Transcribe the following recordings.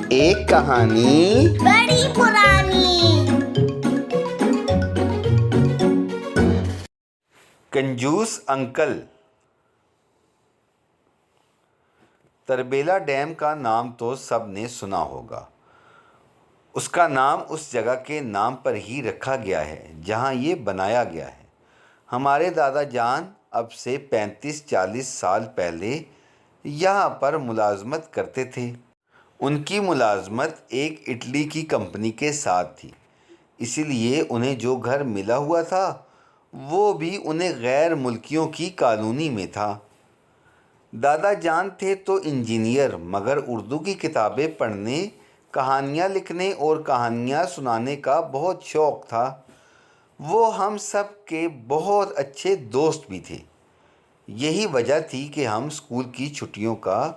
ایک کہانی بڑی پرانی۔ کنجوس انکل۔ تربیلا ڈیم کا نام تو سب نے سنا ہوگا۔ اس کا نام اس جگہ کے نام پر ہی رکھا گیا ہے جہاں یہ بنایا گیا ہے۔ ہمارے دادا جان اب سے 35-40 سال پہلے یہاں پر ملازمت کرتے تھے۔ ان کی ملازمت ایک اٹلی کی کمپنی کے ساتھ تھی، اسی لیے انہیں جو گھر ملا ہوا تھا وہ بھی انہیں غیر ملکیوں کی کالونی میں تھا۔ دادا جان تھے تو انجینئر، مگر اردو کی کتابیں پڑھنے، کہانیاں لکھنے اور کہانیاں سنانے کا بہت شوق تھا۔ وہ ہم سب کے بہت اچھے دوست بھی تھے۔ یہی وجہ تھی کہ ہم اسکول کی چھٹیوں کا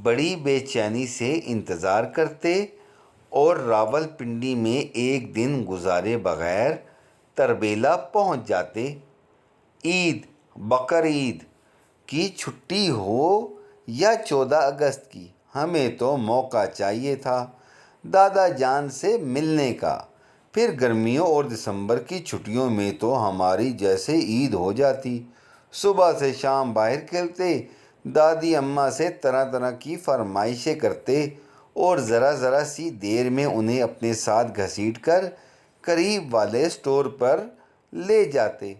بڑی بے چینی سے انتظار کرتے اور راولپنڈی میں ایک دن گزارے بغیر تربیلا پہنچ جاتے۔ عید، بقرعید کی چھٹی ہو یا 14 اگست کی، ہمیں تو موقع چاہیے تھا دادا جان سے ملنے کا۔ پھر گرمیوں اور دسمبر کی چھٹیوں میں تو ہماری جیسے عید ہو جاتی۔ صبح سے شام باہر کھیلتے، دادی اماں سے طرح طرح کی فرمائشیں کرتے اور ذرا ذرا سی دیر میں انہیں اپنے ساتھ گھسیٹ کر قریب والے اسٹور پر لے جاتے۔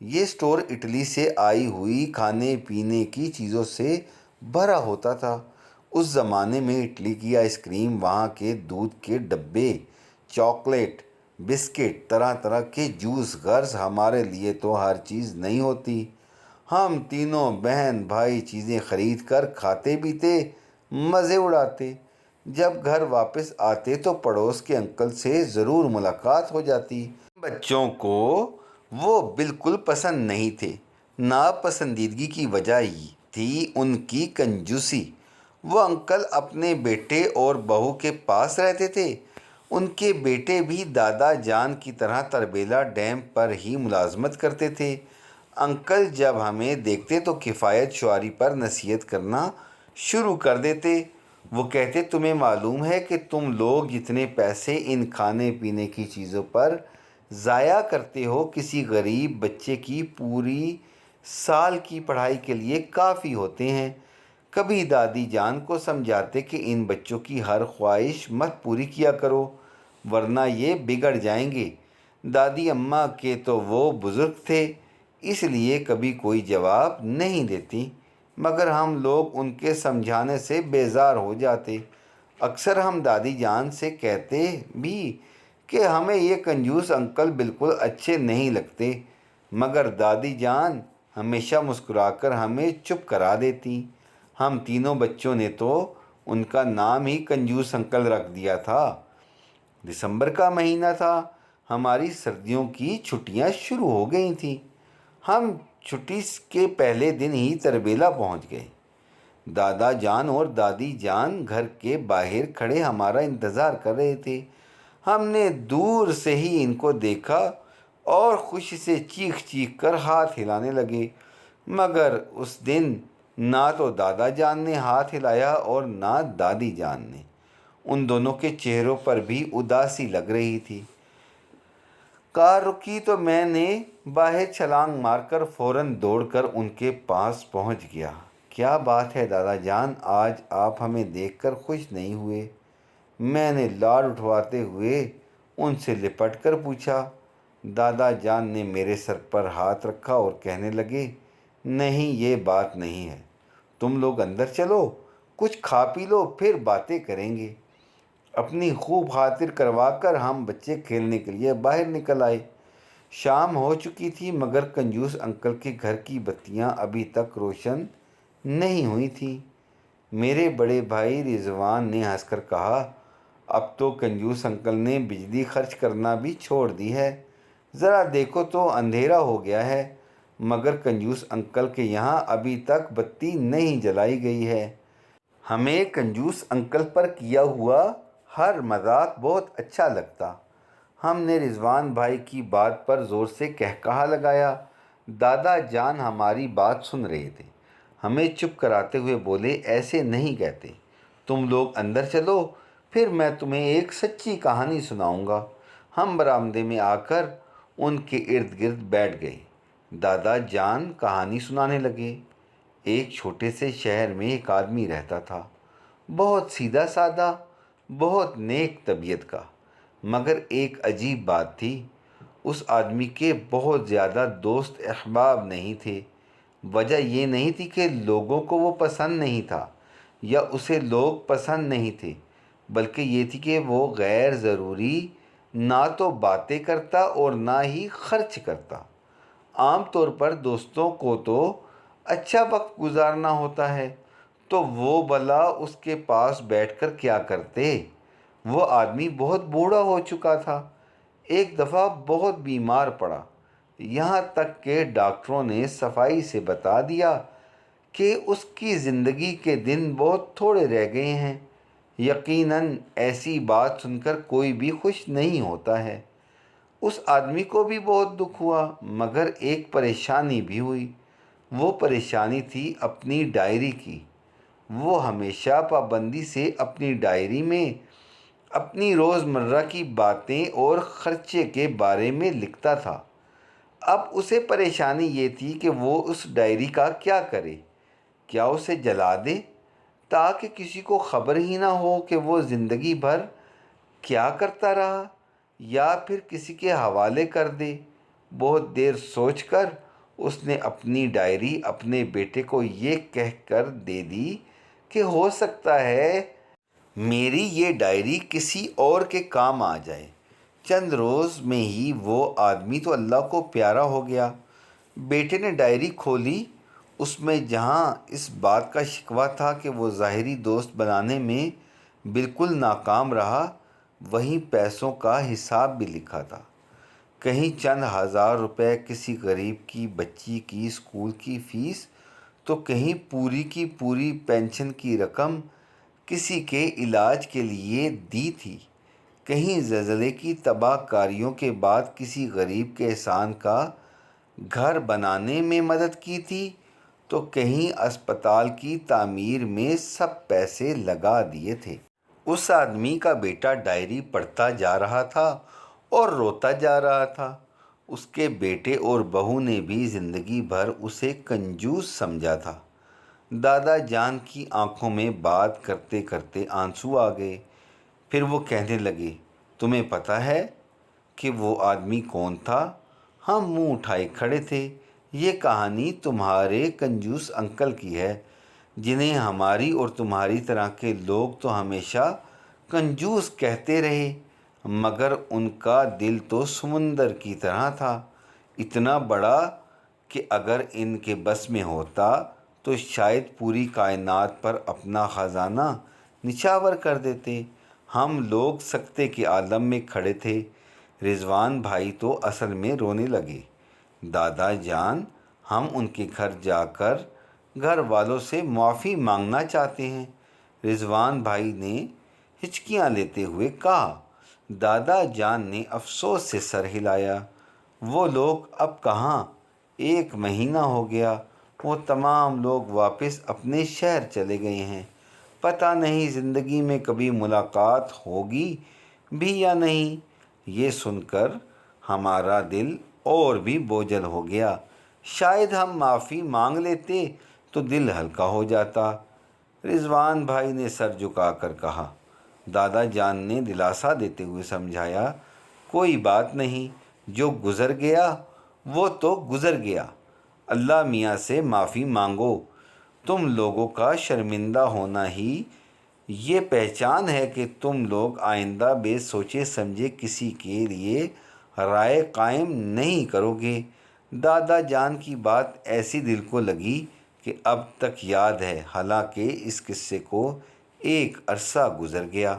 یہ اسٹور اٹلی سے آئی ہوئی کھانے پینے کی چیزوں سے بھرا ہوتا تھا۔ اس زمانے میں اٹلی کی آئس کریم، وہاں کے دودھ کے ڈبے، چاکلیٹ، بسکٹ، طرح طرح کے جوس، غرض ہمارے لیے تو ہر چیز نئی ہوتی۔ ہم تینوں بہن بھائی چیزیں خرید کر کھاتے پیتے، مزے اڑاتے۔ جب گھر واپس آتے تو پڑوس کے انکل سے ضرور ملاقات ہو جاتی۔ بچوں کو وہ بالکل پسند نہیں تھے۔ ناپسندیدگی کی وجہ تھی ان کی کنجوسی۔ وہ انکل اپنے بیٹے اور بہو کے پاس رہتے تھے۔ ان کے بیٹے بھی دادا جان کی طرح تربیلا ڈیم پر ہی ملازمت کرتے تھے۔ انکل جب ہمیں دیکھتے تو کفایت شعاری پر نصیحت کرنا شروع کر دیتے۔ وہ کہتے، تمہیں معلوم ہے کہ تم لوگ جتنے پیسے ان کھانے پینے کی چیزوں پر ضائع کرتے ہو، کسی غریب بچے کی پوری سال کی پڑھائی کے لیے کافی ہوتے ہیں۔ کبھی دادی جان کو سمجھاتے کہ ان بچوں کی ہر خواہش مت پوری کیا کرو ورنہ یہ بگڑ جائیں گے۔ دادی اماں کے تو وہ بزرگ تھے، اس لیے کبھی کوئی جواب نہیں دیتی، مگر ہم لوگ ان کے سمجھانے سے بیزار ہو جاتے۔ اکثر ہم دادی جان سے کہتے بھی کہ ہمیں یہ کنجوس انکل بالکل اچھے نہیں لگتے، مگر دادی جان ہمیشہ مسکرا کر ہمیں چپ کرا دیتی۔ ہم تینوں بچوں نے تو ان کا نام ہی کنجوس انکل رکھ دیا تھا۔ دسمبر کا مہینہ تھا، ہماری سردیوں کی چھٹیاں شروع ہو گئی تھیں۔ ہم چھٹی کے پہلے دن ہی تربیلا پہنچ گئے۔ دادا جان اور دادی جان گھر کے باہر کھڑے ہمارا انتظار کر رہے تھے۔ ہم نے دور سے ہی ان کو دیکھا اور خوشی سے چیخ چیخ کر ہاتھ ہلانے لگے، مگر اس دن نہ تو دادا جان نے ہاتھ ہلایا اور نہ دادی جان نے۔ ان دونوں کے چہروں پر بھی اداسی لگ رہی تھی۔ کار رکی تو میں نے باہر چھلانگ مار کر فوراً دوڑ کر ان کے پاس پہنچ گیا۔ کیا بات ہے دادا جان، آج آپ ہمیں دیکھ کر خوش نہیں ہوئے؟ میں نے لاڈ اٹھواتے ہوئے ان سے لپٹ کر پوچھا۔ دادا جان نے میرے سر پر ہاتھ رکھا اور کہنے لگے، نہیں یہ بات نہیں ہے، تم لوگ اندر چلو، کچھ کھا پی لو، پھر باتیں کریں گے۔ اپنی خوب خاطر کروا کر ہم بچے کھیلنے کے لیے باہر نکل آئے۔ شام ہو چکی تھی مگر کنجوس انکل کے گھر کی بتیاں ابھی تک روشن نہیں ہوئی تھیں۔ میرے بڑے بھائی رضوان نے ہنس کر کہا، اب تو کنجوس انکل نے بجلی خرچ کرنا بھی چھوڑ دی ہے، ذرا دیکھو تو اندھیرا ہو گیا ہے۔ مگر کنجوس انکل کے یہاں ابھی تک بتی نہیں جلائی گئی ہے۔ ہمیں کنجوس انکل پر کیا ہوا ہر مذاق بہت اچھا لگتا۔ ہم نے رضوان بھائی کی بات پر زور سے کہا لگایا۔ دادا جان ہماری بات سن رہے تھے، ہمیں چپ کراتے ہوئے بولے، ایسے نہیں کہتے، تم لوگ اندر چلو، پھر میں تمہیں ایک سچی کہانی سناؤں گا۔ ہم برآمدے میں آ کر ان کے ارد گرد بیٹھ گئے۔ دادا جان کہانی سنانے لگے۔ ایک چھوٹے سے شہر میں ایک آدمی رہتا تھا، بہت سیدھا سادہ، بہت نیک طبیعت کا، مگر ایک عجیب بات تھی، اس آدمی کے بہت زیادہ دوست احباب نہیں تھے۔ وجہ یہ نہیں تھی کہ لوگوں کو وہ پسند نہیں تھا یا اسے لوگ پسند نہیں تھے، بلکہ یہ تھی کہ وہ غیر ضروری نہ تو باتیں کرتا اور نہ ہی خرچ کرتا۔ عام طور پر دوستوں کو تو اچھا وقت گزارنا ہوتا ہے، تو وہ بھلا اس کے پاس بیٹھ کر کیا کرتے؟ وہ آدمی بہت بوڑھا ہو چکا تھا، ایک دفعہ بہت بیمار پڑا، یہاں تک کہ ڈاکٹروں نے صفائی سے بتا دیا کہ اس کی زندگی کے دن بہت تھوڑے رہ گئے ہیں۔ یقیناً ایسی بات سن کر کوئی بھی خوش نہیں ہوتا ہے۔ اس آدمی کو بھی بہت دکھ ہوا، مگر ایک پریشانی بھی ہوئی۔ وہ پریشانی تھی اپنی ڈائری کی۔ وہ ہمیشہ پابندی سے اپنی ڈائری میں اپنی روزمرہ کی باتیں اور خرچے کے بارے میں لکھتا تھا۔ اب اسے پریشانی یہ تھی کہ وہ اس ڈائری کا کیا کرے؟ کیا اسے جلا دے تاکہ کسی کو خبر ہی نہ ہو کہ وہ زندگی بھر کیا کرتا رہا، یا پھر کسی کے حوالے کر دے؟ بہت دیر سوچ کر اس نے اپنی ڈائری اپنے بیٹے کو یہ کہہ کر دے دی کہ ہو سکتا ہے میری یہ ڈائری کسی اور کے کام آ جائے۔ چند روز میں ہی وہ آدمی تو اللہ کو پیارا ہو گیا۔ بیٹے نے ڈائری کھولی، اس میں جہاں اس بات کا شکوہ تھا کہ وہ ظاہری دوست بنانے میں بالکل ناکام رہا، وہیں پیسوں کا حساب بھی لکھا تھا۔ کہیں چند ہزار روپے کسی غریب کی بچی کی اسکول کی فیس، تو کہیں پوری کی پوری پینشن کی رقم کسی کے علاج کے لیے دی تھی، کہیں زلزلے کی تباہ کاریوں کے بعد کسی غریب کے احسان کا گھر بنانے میں مدد کی تھی، تو کہیں اسپتال کی تعمیر میں سب پیسے لگا دیے تھے۔ اس آدمی کا بیٹا ڈائری پڑھتا جا رہا تھا اور روتا جا رہا تھا۔ اس کے بیٹے اور بہو نے بھی زندگی بھر اسے کنجوس سمجھا تھا۔ دادا جان کی آنکھوں میں بات کرتے کرتے آنسو آ گئے۔ پھر وہ کہنے لگے، تمہیں پتہ ہے کہ وہ آدمی کون تھا؟ ہم منہ اٹھائے کھڑے تھے۔ یہ کہانی تمہارے کنجوس انکل کی ہے، جنہیں ہماری اور تمہاری طرح کے لوگ تو ہمیشہ کنجوس کہتے رہے، مگر ان کا دل تو سمندر کی طرح تھا، اتنا بڑا کہ اگر ان کے بس میں ہوتا تو شاید پوری کائنات پر اپنا خزانہ نچھاور کر دیتے۔ ہم لوگ سکتے کے عالم میں کھڑے تھے۔ رضوان بھائی تو اصل میں رونے لگے۔ دادا جان، ہم ان کے گھر جا کر گھر والوں سے معافی مانگنا چاہتے ہیں، رضوان بھائی نے ہچکیاں لیتے ہوئے کہا۔ دادا جان نے افسوس سے سر ہلایا۔ وہ لوگ اب کہاں؟ 1 مہینہ ہو گیا، وہ تمام لوگ واپس اپنے شہر چلے گئے ہیں۔ پتہ نہیں زندگی میں کبھی ملاقات ہوگی بھی یا نہیں۔ یہ سن کر ہمارا دل اور بھی بوجھل ہو گیا۔ شاید ہم معافی مانگ لیتے تو دل ہلکا ہو جاتا، رضوان بھائی نے سر جھکا کر کہا۔ دادا جان نے دلاسا دیتے ہوئے سمجھایا، کوئی بات نہیں، جو گزر گیا وہ تو گزر گیا، اللہ میاں سے معافی مانگو۔ تم لوگوں کا شرمندہ ہونا ہی یہ پہچان ہے کہ تم لوگ آئندہ بے سوچے سمجھے کسی کے لیے رائے قائم نہیں کرو گے۔ دادا جان کی بات ایسی دل کو لگی کہ اب تک یاد ہے، حالانکہ اس قصے کو ایک عرصہ گزر گیا۔